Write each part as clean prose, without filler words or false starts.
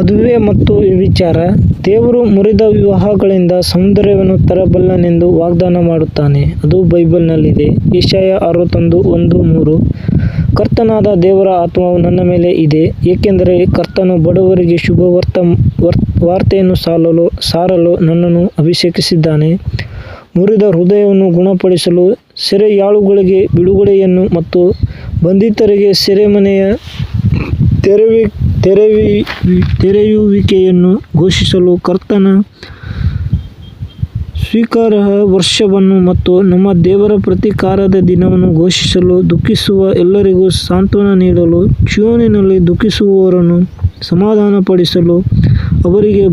ಮದುವೆ ಮತ್ತು ವ್ಯಭಿಚಾರ. ದೇವರು ಮುರಿದ ವಿವಾಹಗಳಿಂದ ಸೌಂದರ್ಯವನ್ನು ತರಬಲ್ಲನೆಂದು ವಾಗ್ದಾನ ಮಾಡುತ್ತಾನೆ. ಅದು ಬೈಬಲ್ನಲ್ಲಿದೆ. ಯೆಶಾಯ 61:1-3. ಕರ್ತನಾದ ದೇವರ ಆತ್ಮವು ನನ್ನ ಮೇಲೆ ಇದೆ, ಏಕೆಂದರೆ ಕರ್ತನು ಬಡವರಿಗೆ ಶುಭ ವಾರ್ತೆಯನ್ನು ಸಾರಲು ನನ್ನನ್ನು ಅಭಿಷೇಕಿಸಿದ್ದಾನೆ. ಮುರಿದ ಹೃದಯವನ್ನು ಗುಣಪಡಿಸಲು, ಸೆರೆಯಾಳುಗಳಿಗೆ ಬಿಡುಗಡೆಯನ್ನು ಮತ್ತು ಬಂಧಿತರಿಗೆ ಸೆರೆಮನೆಯ ತೆರೆಯುವಿಕೆಯನ್ನು ಘೋಷಿಸಲು, ಕರ್ತನ ಸ್ವೀಕಾರಾರ್ಹ ವರ್ಷವನ್ನು ಮತ್ತು ನಮ್ಮ ದೇವರ ಪ್ರತೀಕಾರದ ದಿನವನ್ನು ಘೋಷಿಸಲು, ದುಃಖಿಸುವ ಎಲ್ಲರಿಗೂ ಸಾಂತ್ವನ ನೀಡಲು, ಚೀಯೋನಿನಲ್ಲಿ ದುಃಖಿಸುವವರನ್ನು ಸಮಾಧಾನಪಡಿಸಲು, ಅವರಿಗೆ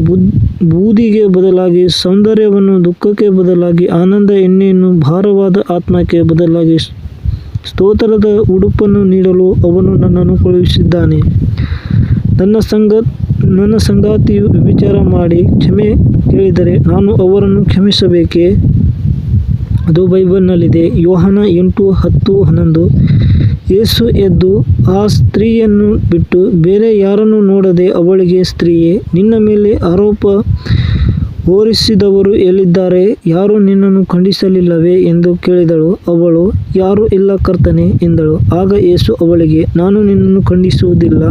ಬೂದಿಗೆ ಬದಲಾಗಿ ಸೌಂದರ್ಯವನ್ನೂ ದುಃಖಕ್ಕೆ ಬದಲಾಗಿ ಆನಂದ ಎಣ್ಣೆಯನ್ನೂ ಭಾರವಾದ ಆತ್ಮಕ್ಕೆ ಬದಲಾಗಿ ಸ್ತೋತ್ರದ ಉಡುಪನ್ನು ನೀಡಲು ಅವನು ನನ್ನನ್ನು ಕಳುಹಿಸಿದ್ದಾನೆ. ನನ್ನ ಸಂಗಾತಿಯು ವ್ಯಭಿಚಾರ ಮಾಡಿ ಕ್ಷಮೆ ಕೇಳಿದರೆ ನಾನು ಅವರನ್ನು ಕ್ಷಮಿಸಬೇಕೇ? ಅದು ಬೈಬಲ್ನಲ್ಲಿದೆ. ಯೋಹಾನ 8:10-11. ಯೇಸು ಎದ್ದು ಆ ಸ್ತ್ರೀಯನ್ನು ಬಿಟ್ಟು ಬೇರೆ ಯಾರನ್ನೂ ನೋಡದೆ ಅವಳಿಗೆ, ಸ್ತ್ರೀಯೇ, ನಿನ್ನ ಮೇಲೆ ಆರೋಪ ಹೊರಿಸಿದವರು ಎಲ್ಲಿದ್ದಾರೆ? ಯಾರೂ ನಿನ್ನನ್ನು ಖಂಡಿಸಲಿಲ್ಲವೇ ಎಂದು ಕೇಳಿದಳು. ಅವಳು, ಯಾರೂ ಇಲ್ಲ ಕರ್ತನೇ ಎಂದಳು. ಆಗ ಯೇಸು ಅವಳಿಗೆ, ನಾನು ನಿನ್ನನ್ನು ಖಂಡಿಸುವುದಿಲ್ಲ,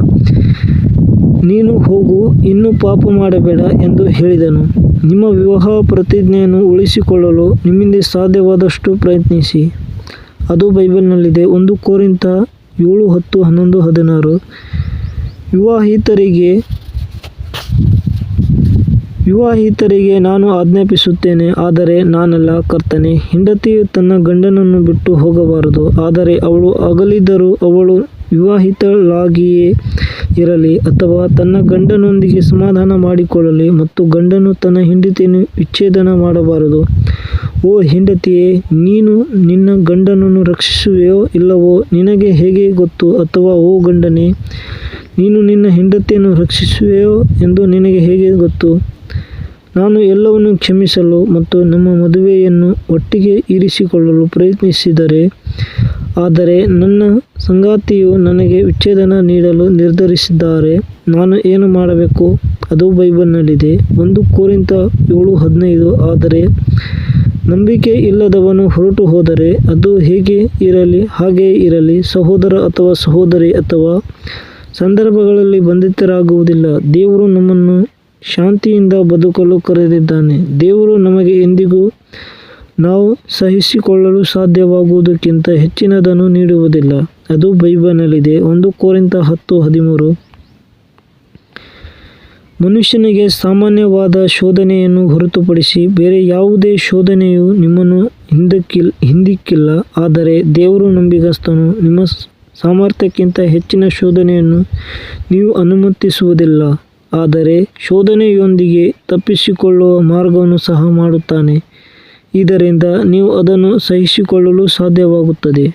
ನೀನು ಹೋಗು, ಇನ್ನು ಪಾಪ ಮಾಡಬೇಡ ಎಂದು ಹೇಳಿದನು. ನಿಮ್ಮ ವಿವಾಹ ಪ್ರತಿಜ್ಞೆಯನ್ನು ಉಳಿಸಿಕೊಳ್ಳಲು ನಿಮ್ಮಿಂದ ಸಾಧ್ಯವಾದಷ್ಟು ಪ್ರಯತ್ನಿಸಿ. ಅದು ಬೈಬಲ್ನಲ್ಲಿದೆ. 1 ಕೊರಿಂಥ 7:10-11. ವಿವಾಹಿತರಿಗೆ ನಾನು ಆಜ್ಞಾಪಿಸುತ್ತೇನೆ, ಆದರೆ ನಾನಲ್ಲ, ಕರ್ತನೇ. ಹೆಂಡತಿಯು ತನ್ನ ಗಂಡನನ್ನು ಬಿಟ್ಟು ಹೋಗಬಾರದು. ಆದರೆ ಅವಳು ಅಗಲಿದರೂ ಅವಳು ವಿವಾಹಿತಳಾಗಿಯೇ ಇರಲಿ, ಅಥವಾ ತನ್ನ ಗಂಡನೊಂದಿಗೆ ಸಮಾಧಾನ ಮಾಡಿಕೊಳ್ಳಲಿ, ಮತ್ತು ಗಂಡನು ತನ್ನ ಹೆಂಡತಿಯನ್ನು ವಿಚ್ಛೇದನ ಮಾಡಬಾರದು. ಓ ಹೆಂಡತಿಯೇ, ನೀನು ನಿನ್ನ ಗಂಡನನ್ನು ರಕ್ಷಿಸುವೆಯೋ ಇಲ್ಲವೋ ನಿನಗೆ ಹೇಗೆ ಗೊತ್ತು? ಅಥವಾ ಓ ಗಂಡನೇ, ನೀನು ನಿನ್ನ ಹೆಂಡತಿಯನ್ನು ರಕ್ಷಿಸುವೆಯೋ ಎಂದು ನಿನಗೆ ಹೇಗೆ ಗೊತ್ತು? ನಾನು ಎಲ್ಲವನ್ನೂ ಕ್ಷಮಿಸಲು ಮತ್ತು ನಮ್ಮ ಮದುವೆಯನ್ನು ಒಟ್ಟಿಗೆ ಇರಿಸಿಕೊಳ್ಳಲು ಪ್ರಯತ್ನಿಸಿದರೆ, ಆದರೆ ನನ್ನ ಸಂಗಾತಿಯು ನನಗೆ ವಿಚ್ಛೇದನ ನೀಡಲು ನಿರ್ಧರಿಸಿದರೆ ನಾನು ಏನು ಮಾಡಬೇಕು? ಅದು ಬೈಬಲ್ನಲ್ಲಿದೆ. 1 ಕೊರಿಂಥ 7:15. ಆದರೆ ನಂಬಿಕೆ ಇಲ್ಲದವನು ಹೊರಟು ಹೋದರೆ ಅದು ಹಾಗೆಯೇ ಇರಲಿ. ಸಹೋದರ ಅಥವಾ ಸಹೋದರಿ ಅಥವಾ ಸಂದರ್ಭಗಳಲ್ಲಿ ಬಂಧಿತರಾಗುವುದಿಲ್ಲ. ದೇವರು ನಮ್ಮನ್ನು ಶಾಂತಿಯಿಂದ ಬದುಕಲು ಕರೆದಿದ್ದಾನೆ. ದೇವರು ನಮಗೆ ಎಂದಿಗೂ ನಾವು ಸಹಿಸಿಕೊಳ್ಳಲು ಸಾಧ್ಯವಾಗುವುದಕ್ಕಿಂತ ಹೆಚ್ಚಿನದನ್ನು ನೀಡುವುದಿಲ್ಲ. ಅದು ಬೈಬಲ್ನಲ್ಲಿದೆ. 1 ಕೊರಿಂಥ 10:13. ಮನುಷ್ಯನಿಗೆ ಸಾಮಾನ್ಯವಾದ ಶೋಧನೆಯನ್ನು ಹೊರತುಪಡಿಸಿ ಬೇರೆ ಯಾವುದೇ ಶೋಧನೆಯೂ ನಿಮ್ಮನ್ನು ಹಿಂದಿಕ್ಕಿಲ್ಲ. ಆದರೆ ದೇವರು ನಂಬಿಗಸ್ತನು. ನಿಮ್ಮ ಸಾಮರ್ಥ್ಯಕ್ಕಿಂತ ಹೆಚ್ಚಿನ ಶೋಧನೆಯನ್ನು ನೀವು ಅನುಮತಿಸುವುದಿಲ್ಲ, ಆದರೆ ಶೋಧನೆಯೊಂದಿಗೆ ತಪ್ಪಿಸಿಕೊಳ್ಳುವ ಮಾರ್ಗವನ್ನು ಸಹ ಮಾಡುತ್ತಾನೆ. ಇದರಿಂದ ನೀವು ಅದನ್ನು ಸಹಿಸಿಕೊಳ್ಳಲು ಸಾಧ್ಯವಾಗುತ್ತದೆ.